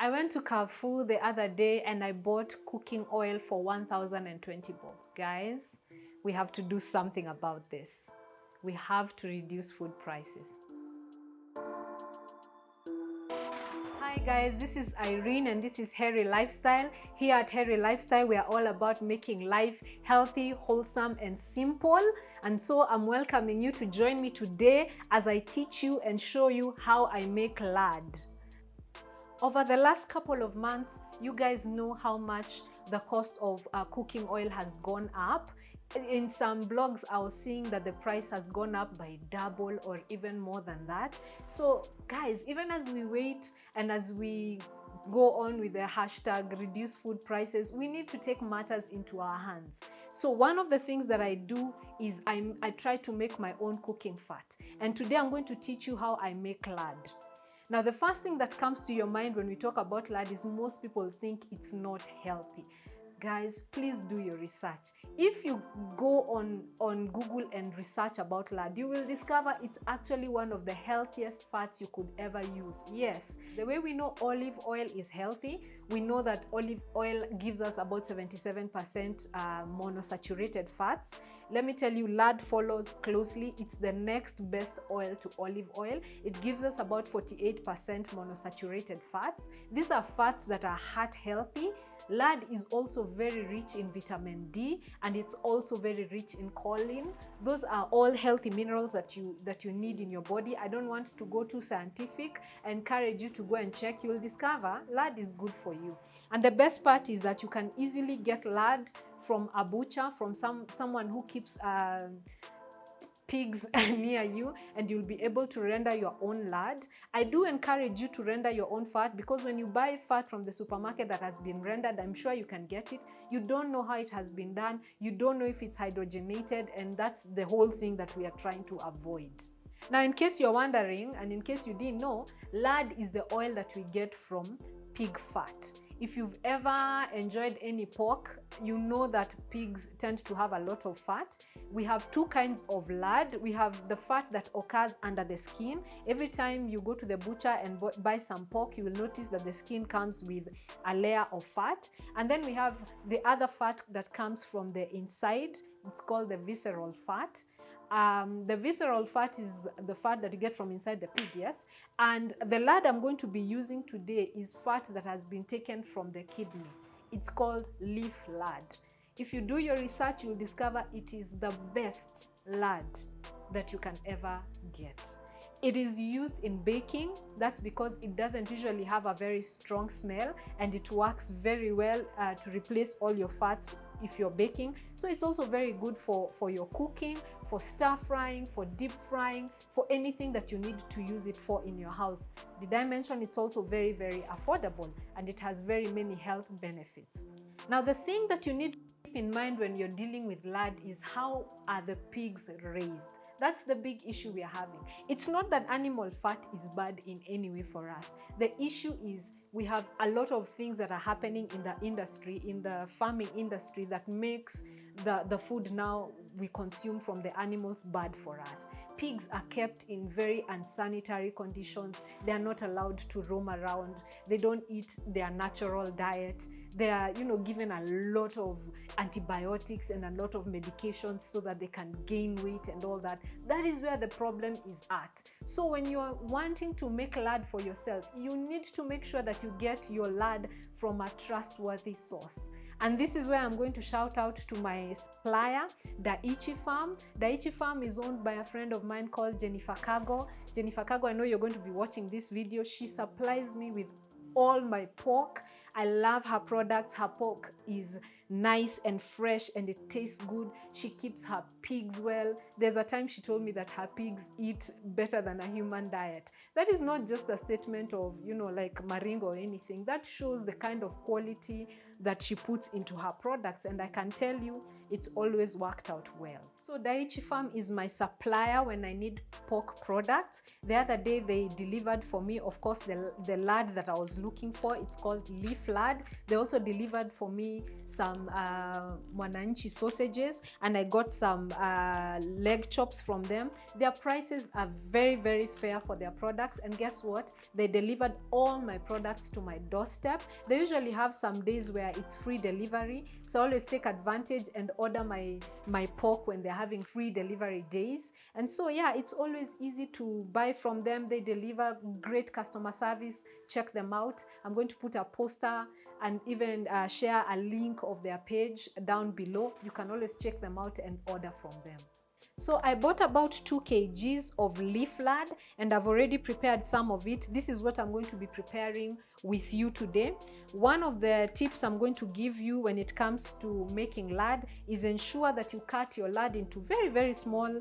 I went to Carrefour the other day and I bought cooking oil for 1,020 bob. Guys, we have to do something about this. We have to reduce food prices. Hi guys, this is Irene and this is Hairy Lifestyle. Here at Hairy Lifestyle, we are all about making life healthy, wholesome and simple. And so I'm welcoming you to join me today as I teach you and show you how I make lard. Over the last couple of months, you guys know how much the cost of cooking oil has gone up. In some blogs, I was seeing that the price has gone up by double or even more than that. So guys, even as we wait and as we go on with the hashtag reduce food prices, we need to take matters into our hands. So one of the things that I do is I try to make my own cooking fat. And today I'm going to teach you how I make lard. Now, the first thing that comes to your mind when we talk about lard is most people think it's not healthy. Guys, please do your research. If you go on Google and research about lard, you will discover it's actually one of the healthiest fats you could ever use. Yes, the way we know olive oil is healthy, we know that olive oil gives us about 77% monosaturated fats. Let me tell you, lard follows closely. It's the next best oil to olive oil. It gives us about 48% monosaturated fats. These are fats that are heart healthy. Lard is also very rich in vitamin D and it's also very rich in choline. Those are all healthy minerals that you need in your body. I don't want to go too scientific. I encourage you to go and check. You'll discover lard is good for you. And the best part is that you can easily get lard from a butcher, from someone who keeps pigs near you, and you'll be able to render your own lard. I do encourage you to render your own fat because when you buy fat from the supermarket that has been rendered, I'm sure you can get it. You don't know how it has been done. You don't know if it's hydrogenated, and that's the whole thing that we are trying to avoid. Now, in case you're wondering, and in case you didn't know, lard is the oil that we get from pig fat. If you've ever enjoyed any pork, you know that pigs tend to have a lot of fat. We have two kinds of lard. We have the fat that occurs under the skin. Every time you go to the butcher and buy some pork, you will notice that the skin comes with a layer of fat. And then we have the other fat that comes from the inside. It's called the visceral fat. The visceral fat is the fat that you get from inside the pig, yes? And the lard I'm going to be using today is fat that has been taken from the kidney. It's called leaf lard. If you do your research, you'll discover it is the best lard that you can ever get. It is used in baking. That's because it doesn't usually have a very strong smell and it works very well to replace all your fats if you're baking. So it's also very good for your cooking, for stir frying, for deep frying, for anything that you need to use it for in your house. Did I mention it's also very, very affordable and it has very many health benefits. Now, the thing that you need to keep in mind when you're dealing with lard is how are the pigs raised? That's the big issue we are having. It's not that animal fat is bad in any way for us. The issue is we have a lot of things that are happening in the industry, in the farming industry, that makes the food now we consume from the animals bad for us. Pigs are kept in very unsanitary conditions. They are not allowed to roam around. They don't eat their natural diet. They are, given a lot of antibiotics and a lot of medications so that they can gain weight and all that. That is where the problem is at. So when you're wanting to make lard for yourself, you need to make sure that you get your lard from a trustworthy source. And this is where I'm going to shout out to my supplier, Daiichi Farm. Daiichi Farm is owned by a friend of mine called Jennifer Kago. Jennifer Kago, I know you're going to be watching this video. She supplies me with all my pork. I love her products. Her pork is nice and fresh and it tastes good. She keeps her pigs well. There's a time she told me that her pigs eat better than a human diet. That is not just a statement of, like Maringo or anything. That shows the kind of quality that she puts into her products, and I can tell you it's always worked out well. So Daiichi Farm is my supplier when I need pork products. The other day they delivered for me, of course, the lard that I was looking for. It's called leaf lard. They also delivered for me some Mwananchi sausages, and I got some leg chops from them. Their prices are very, very fair for their products, and guess what? They delivered all my products to my doorstep. They usually have some days where it's free delivery, so I always take advantage and order my pork when they're having free delivery days. And so yeah, it's always easy to buy from them. They deliver great customer service. Check them out. I'm going to put a poster and even share a link of their page down below. You can always check them out and order from them. So I bought about 2 kgs of leaf lard, and I've already prepared some of it. This is what I'm going to be preparing with you today. One of the tips I'm going to give you when it comes to making lard is ensure that you cut your lard into very, very small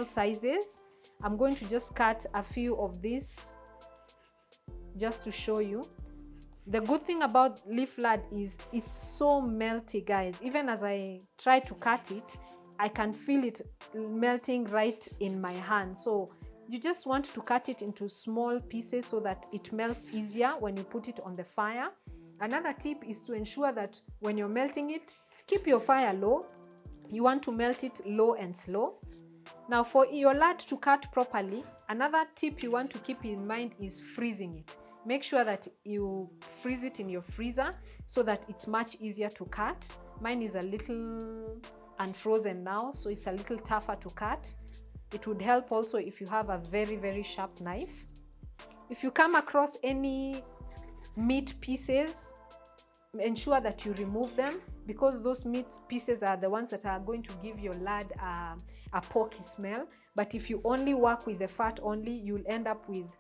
sizes. I'm going to just cut a few of these just to show you. The good thing about leaf lard is it's so melty, guys. Even as I try to cut it, I can feel it melting right in my hand. So you just want to cut it into small pieces so that it melts easier when you put it on the fire. Another tip is to ensure that when you're melting it, keep your fire low. You want to melt it low and slow. Now for your lard to cut properly, another tip you want to keep in mind is freezing it. Make sure that you freeze it in your freezer so that it's much easier to cut. Mine is a little unfrozen now, so it's a little tougher to cut. It would help also if you have a very, very sharp knife. If you come across any meat pieces, ensure that you remove them, because those meat pieces are the ones that are going to give your lard a porky smell. But if you only work with the fat only, you'll end up with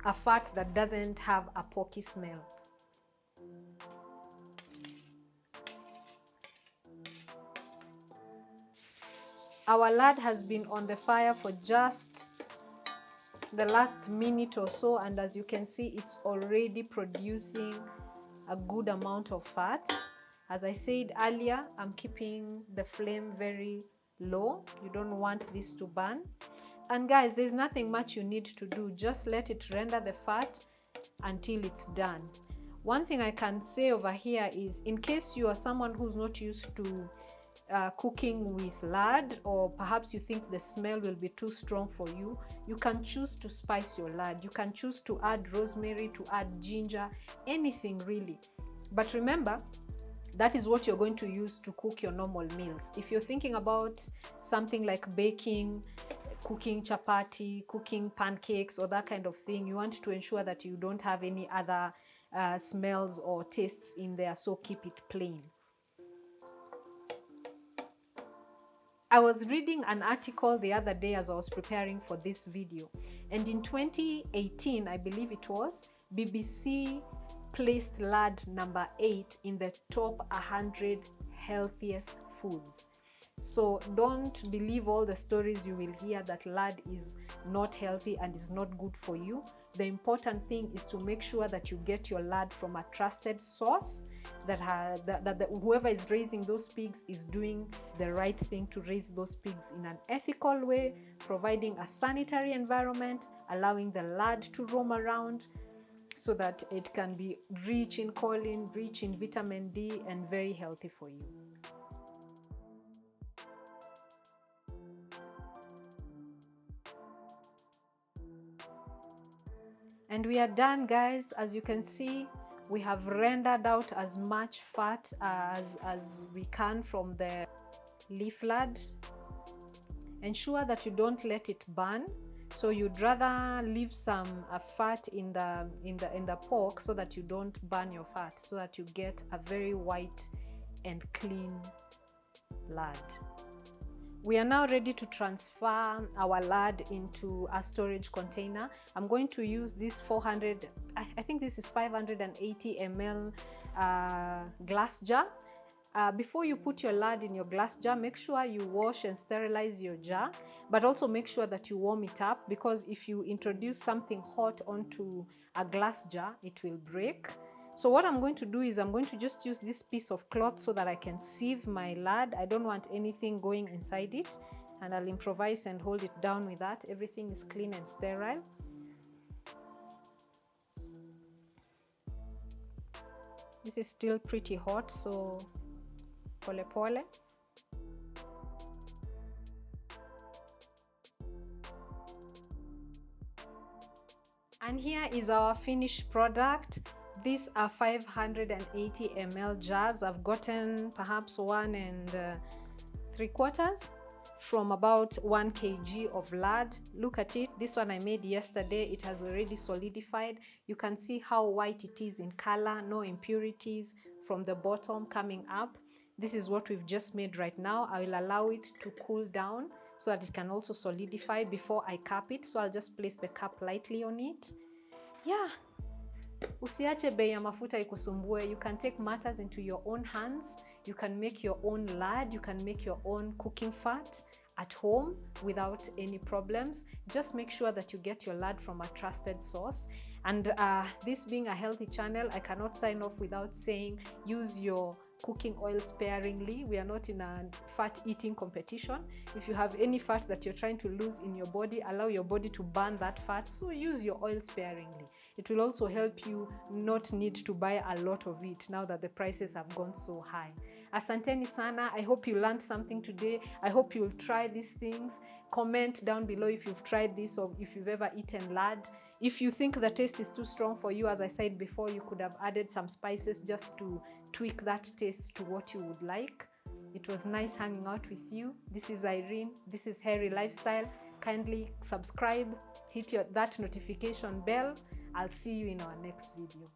a fat that doesn't have a porky smell. Our lard has been on the fire for just the last minute or so, and as you can see, it's already producing a good amount of fat. As I said earlier, I'm keeping the flame very low. You don't want this to burn. And guys, there's nothing much you need to do. Just let it render the fat until it's done. One thing I can say over here is, in case you are someone who's not used to cooking with lard, or perhaps you think the smell will be too strong for you, you can choose to spice your lard. You can choose to add rosemary, to add ginger, anything really. But remember, that is what you're going to use to cook your normal meals. If you're thinking about something like baking, cooking chapati, cooking pancakes, or that kind of thing, you want to ensure that you don't have any other smells or tastes in there, so keep it plain. I was reading an article the other day as I was preparing for this video, and in 2018, I believe it was, BBC placed lard number 8 in the top 100 healthiest foods. So don't believe all the stories you will hear that lard is not healthy and is not good for you. The important thing is to make sure that you get your lard from a trusted source, that whoever is raising those pigs is doing the right thing to raise those pigs in an ethical way, providing a sanitary environment, allowing the lard to roam around so that it can be rich in choline, rich in vitamin D, and very healthy for you. And we are done, guys. As you can see, we have rendered out as much fat as we can from the leaf lard. Ensure that you don't let it burn. So you'd rather leave some fat in the pork so that you don't burn your fat, so that you get a very white and clean lard. We are now ready to transfer our lard into a storage container. I'm going to use this 400, I think this is 580 ml glass jar. Before you put your lard in your glass jar, make sure you wash and sterilize your jar, but also make sure that you warm it up, because if you introduce something hot onto a glass jar, it will break. So what I'm going to do is I'm going to just use this piece of cloth so that I can sieve my lard. I don't want anything going inside it, and I'll improvise and hold it down with that. Everything is clean and sterile. This is still pretty hot, so pole pole. And here is our finished product. These are 580 ml jars. I've gotten perhaps 1 3/4 from about 1 kg of lard. Look at it. This one I made yesterday. It has already solidified. You can see how white it is in color, no impurities from the bottom coming up. This is what we've just made right now. I will allow it to cool down so that it can also solidify before I cap it. So I'll just place the cap lightly on it. Yeah. Usiache bei ya mafuta ikusumbue. You can take matters into your own hands. You can make your own lard. You can make your own cooking fat at home without any problems. Just make sure that you get your lard from a trusted source. And this being a healthy channel, I cannot sign off without saying use your cooking oil sparingly. We are not in a fat eating competition. If you have any fat that you're trying to lose in your body, allow your body to burn that fat. So use your oil sparingly. It will also help you not need to buy a lot of it now that the prices have gone so high. Asanteni sana. I hope you learned something today. I hope you'll try these things. Comment down below if you've tried this or if you've ever eaten lard. If you think the taste is too strong for you, as I said before, you could have added some spices just to tweak that taste to what you would like. It was nice hanging out with you. This is Irene. This is Hairy Lifestyle. Kindly subscribe, hit that notification bell. I'll see you in our next video.